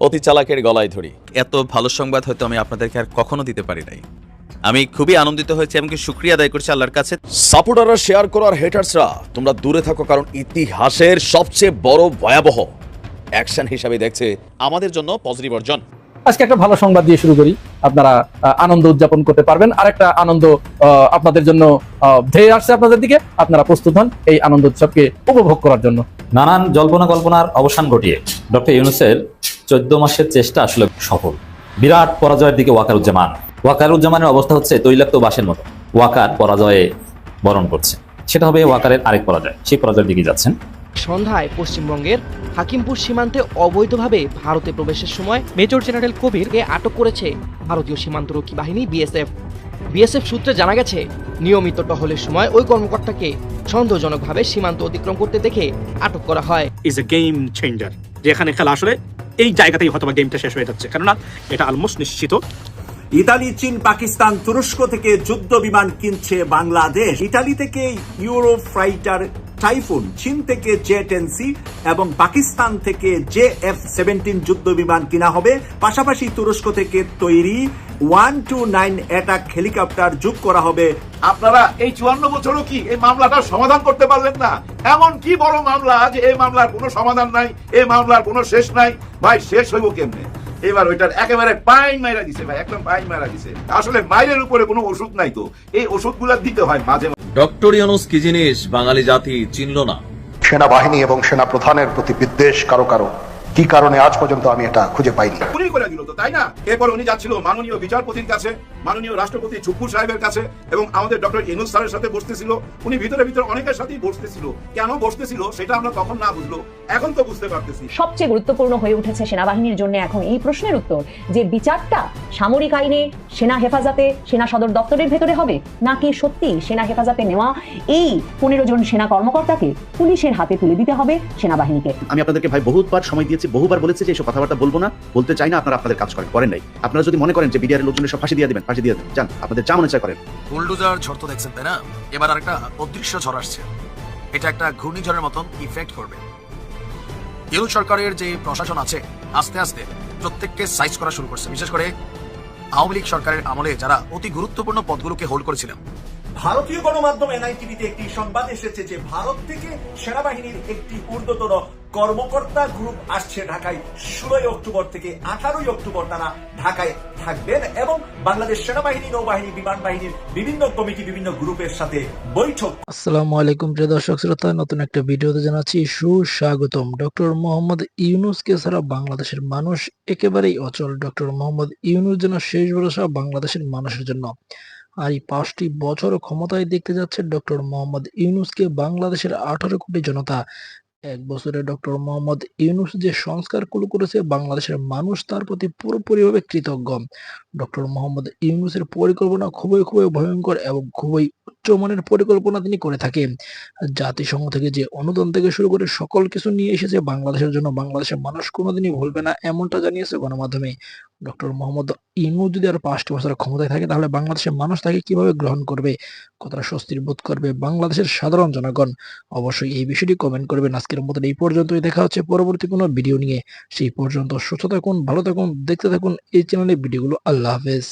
অতি চালাকের গলায় ধরি। এত ভালো সংবাদ হয়তো আমি আপনাদেরকে আর কখনো দিতে পারি নাই। আমি খুবই আনন্দিত হয়েছি, এমনকি শুকরিয়া আদায় করছি আল্লাহর কাছে। সাপোর্টাররা শেয়ার করো আর হেটার্সরা তোমরা দূরে থাকো, কারণ ইতিহাসের সবচেয়ে বড় ভয়াবহ অ্যাকশন হিসাবে দেখছে আমাদের জন্য পজিটিভ অর্জন। আজকে একটা ভালো সংবাদ দিয়ে শুরু করি। আপনারা আনন্দ উদযাপন করতে পারবেন। আর একটা আনন্দ আপনাদের জন্য ধেয়ে আসছে আপনাদের দিকে। আপনারা প্রস্তুত হন এই আনন্দ উৎসবকে উপভোগ করার জন্য। নানান জল্পনা কল্পনার অবসান ঘটিয়ে ডক্টর ইউনূসের 14 মাসের চেষ্টা আসলে সফল। বিরাট পরাজয়ের দিকে ওয়াকারুজ্জামানের অবস্থা হচ্ছে তৈলাক্ত বাঁশের মতো। ওয়াকার পরাজয়ে বরণ করছে, সেটা হবে ওয়াকারের আরেক পরাজয়। সেই পরাজয়ের দিকে যাচ্ছেন। সন্ধ্যায় পশ্চিমবঙ্গের হাকিমপুর সীমান্তে অবৈধভাবে ভারতে প্রবেশের সময় মেজর জেনারেল কবিরকে আটক করেছে ভারতীয় সীমান্তরক্ষী বাহিনী বিএসএফ সূত্রে জানা গেছে, নিয়মিত টহলের সময় ওই কর্মকর্তাকে সন্দেহজনকভাবে সীমান্ত অতিক্রম করতে দেখে আটক করা হয়। ইজ এ গেম চেঞ্জার, যেখানে খেলা আসলে এই জায়গাতেই হয়তো গেমটা শেষ হয়ে যাচ্ছে, কেননা এটা অলমোস্ট নিশ্চিত। ইতালি, চীন, পাকিস্তান, তুরস্ক থেকে যুদ্ধ বিমান কিনছে বাংলাদেশ। ইতালি থেকে ইউরোফাইটার টাইফুন, চীন থেকে জে-10সি এবং পাকিস্তান থেকে JF-17 যুদ্ধ বিমান কিনা হবে। পাশাপাশি তুরস্ক থেকে তৈরি 129 অ্যাটাক হেলিকপ্টার যোগ করা হবে। আপনারা এই 54 বছরও কি এই মামলাটা সমাধান করতে পারলেন না? এমন কি বড় মামলা যে এই মামলার কোনো সমাধান নাই, এই মামলার কোনো শেষ নাই? ভাই শেষ হইব কেমনে? এবার ওইটার একেবারে পাইন মাইরা দিছে ভাই, একদম পাইন মাইরা দিছে। আসলে মাইরের উপরে কোনো ওষুধ নাই, তো এই ওষুধগুলা দিতে হয় মাঝে। ডক্টর ইউনূস কি জিনিস বাঙালি জাতি চিনল না। সেনাবাহিনী এবং সেনা প্রধানের প্রতি বিদ্বেষ কারো কারো কি কারণে আজ পর্যন্ত আমি এটা খুঁজে পাইনি। উনি করে দিল তো, তাই না? এরপর উনি যাচ্ছিল মাননীয় বিচারপতির কাছে, মাননীয় রাষ্ট্রপতি চুপ্পু সাহেবের কাছে, এবং আমাদের ডক্টর ইউনূস স্যারের সাথে বসতেছিল। উনি ভিতরে অনেকের সাথেই বসতেছিল। কেন বসতেছিল সেটা আমরা তখন না বুঝলো, এখন তো বুঝতে পারতেছি। সবচেয়ে গুরুত্বপূর্ণ হয়ে উঠেছে সেনাবাহিনীর জন্য এখন এই প্রশ্নের উত্তর, যে বিচারটা সামরিক আইনে সেনা হেফাজতে, সেনা সদর দপ্তরের ভেতরে হবে, নাকি সত্যি সেনা হেফাজতে নেওয়া এই 15 জন সেনা কর্মকর্তাকে পুলিশের হাতে তুলে দিতে হবে সেনাবাহিনীকে। আমি আপনাদেরকে ভাই বহুবার সময় দিয়েছি, বহুবার বলেছি যে এসব কথাবার্তা বলবো না, বলতে চাই না। আপনারা আপনাদের কাজ করেন নাই। আপনারা যদি মনে করেন যে বিডিআর লোকজনের সব ফাঁসি দিয়ে দিবেন, ফাঁসি দিয়ে যান, আপনাদের যা মনে চায় করেন। বুলডোজার ঝড় তো দেখছেন, তাই না? এবার আরেকটা অদৃশ্য ঝড় আসছে। এটা একটা ঘূর্ণিঝড়ের মতন ইফেক্ট করবে। ইউনূস সরকারের যে প্রশাসন আছে আস্তে আস্তে প্রত্যেককে সাইজ করা শুরু করছে, বিশেষ করে আওয়ামী লীগ সরকারের আমলে যারা অতি গুরুত্বপূর্ণ পদগুলোকে হোল্ড করেছিলেন। ভারতীয় গণমাধ্যম এনআইটিভিতে একটি সংবাদ এসেছে যে ভারত থেকে সেনাবাহিনীর একটি ঊর্ধ্বতন কর্মকর্তা গ্রুপ আসছে ঢাকায়। 16 অক্টোবর থেকে 18 অক্টোবর তারা ঢাকায় থাকবেন এবং বাংলাদেশ সেনাবাহিনী, নৌবাহিনী, বিমান বাহিনীর বিভিন্ন কমিটি, বিভিন্ন গ্রুপের সাথে বৈঠক। আসসালামু আলাইকুম প্রিয় দর্শক শ্রোতা, নতুন একটা ভিডিওতে জানাচ্ছি সুস্বাগতম। ডক্টর মোহাম্মদ ইউনূসকে ছাড়া বাংলাদেশের মানুষ একেবারেই অচল। ডক্টর মোহাম্মদ ইউনূস যেন শেষ ভরসা বাংলাদেশের মানুষের জন্য। আর এই 5টি বছর ক্ষমতায় দেখতে যাচ্ছে ডক্টর মোহাম্মদ ইউনূসকে বাংলাদেশের 18 কোটি জনতা। 1 বছরে ডক্টর মোহাম্মদ ইউনূস যে সংস্কারগুলো করেছে, বাংলাদেশের মানুষ তার প্রতি পুরোপুরিভাবে কৃতজ্ঞ। ডক্টর মোহাম্মদ ইউনূসের পরিকল্পনা খুবই ভয়ঙ্কর এবং খুবই উচ্চমানের পরিকল্পনা তিনি করে থাকেন। জাতিসংঘ থেকে যে অনুদান থেকে শুরু করে সকল কিছু নিয়ে এসেছে বাংলাদেশের জন্য, বাংলাদেশের মানুষ কোনোদিনই ভুলবে না, এমনটা জানিয়েছে গণমাধ্যমে। ডক্টর মোহাম্মদ ইউনূস যদি আর 5টি বছর ক্ষমতায় থাকে, তাহলে বাংলাদেশের মানুষ তাকে কিভাবে গ্রহণ করবে, কতটা স্বস্তির বোধ করবে বাংলাদেশের সাধারণ জনগণ? অবশ্যই এই বিষয়টি কমেন্ট করবেন। আজকের মতন এই পর্যন্তই, দেখা হচ্ছে পরবর্তী কোনো ভিডিও নিয়ে। সেই পর্যন্ত সুস্থ থাকুন, ভালো থাকুন, দেখতে থাকুন এই চ্যানেলের ভিডিওগুলো। আল্লাহ হাফেজ।